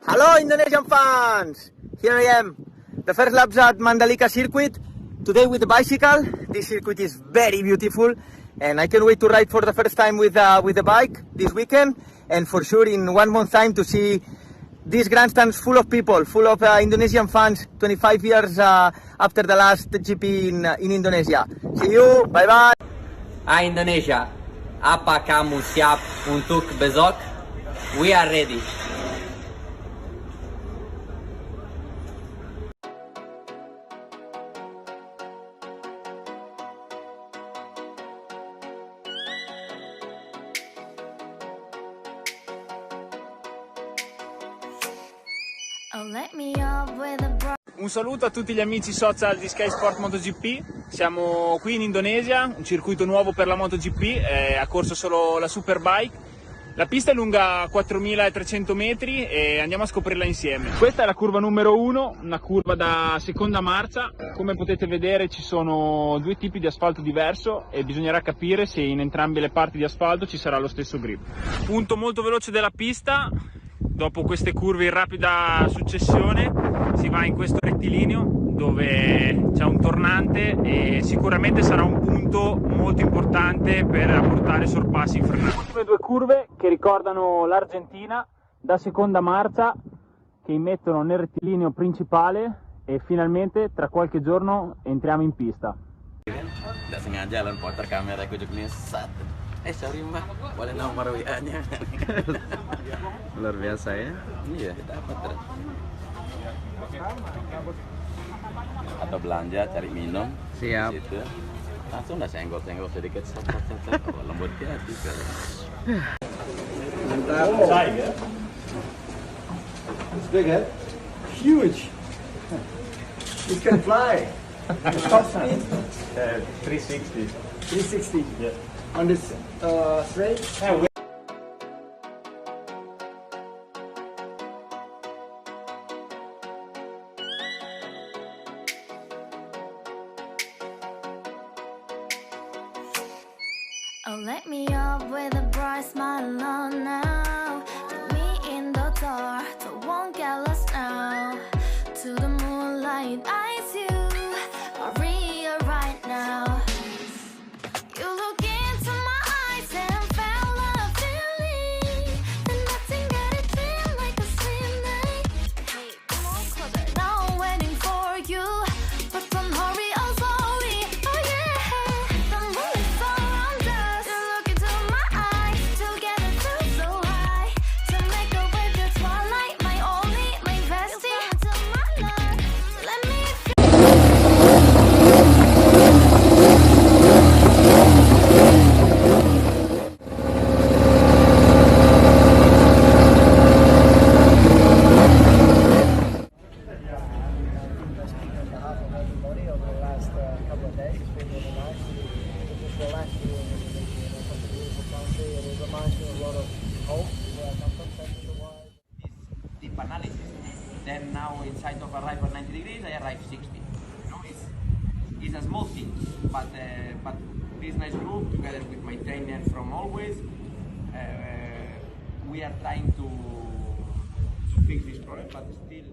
Hello Indonesian fans! Here I am, the first laps at Mandalika circuit, today with the bicycle. This circuit is very beautiful and I can't wait to ride for the first time with the bike this weekend, and for sure in 1 month time to see these grandstands full of people, full of Indonesian fans 25 years after the last GP in Indonesia. See you, bye bye! Hai Indonesia, apa kamu siap untuk besok? We are ready. Un saluto a tutti gli amici social di Sky Sport MotoGP. Siamo qui in Indonesia, un circuito nuovo per la MotoGP, ha corso solo la Superbike. La pista è lunga 4300 metri e andiamo a scoprirla insieme. Questa è la curva numero 1, una curva da seconda marcia. Come potete vedere ci sono due tipi di asfalto diverso e bisognerà capire se in entrambe le parti di asfalto ci sarà lo stesso grip. Punto molto veloce della pista. Dopo queste curve in rapida successione si va in questo rettilineo dove c'è un tornante e sicuramente sarà un punto molto importante per apportare sorpassi in frenata. Le ultime due curve che ricordano l'Argentina da seconda marcia che immettono nel rettilineo principale e finalmente tra qualche giorno entriamo in pista. Tidak sengaja lan putar kamera aku juga sat. Sorry mbak, boleh nomor WA-nya. Luar biasa ya. Iya, dapat terus. Atau belanja, cari minum. Siap. Situ. Langsung udah senggol-senggol sedikit, sat. Oh, lembut hati kan. Mantap. It's big, eh? Huge! It can fly! Top speed? 360. 360? Yeah. On this straight? Oh, let me up with a bright smile on now. Take me in the dark, so won't get lost now. To the moonlight, eyes you, Maria right now. You look into my eyes and felt a feeling, and nothing got it feel like a slim night. Hey, come on closer, now I'm waiting for you, but don't hurry, oh slowly, oh yeah. The moon is around us, you look into my eyes, together feel so high. To make a way through twilight, my only, my bestie, into my life. Let me Deep analysis. Then now inside of arrive at 90 degrees, I arrive 60. You know, it's a small thing, but this nice group together with my trainer from always, we are trying to fix this problem, but still.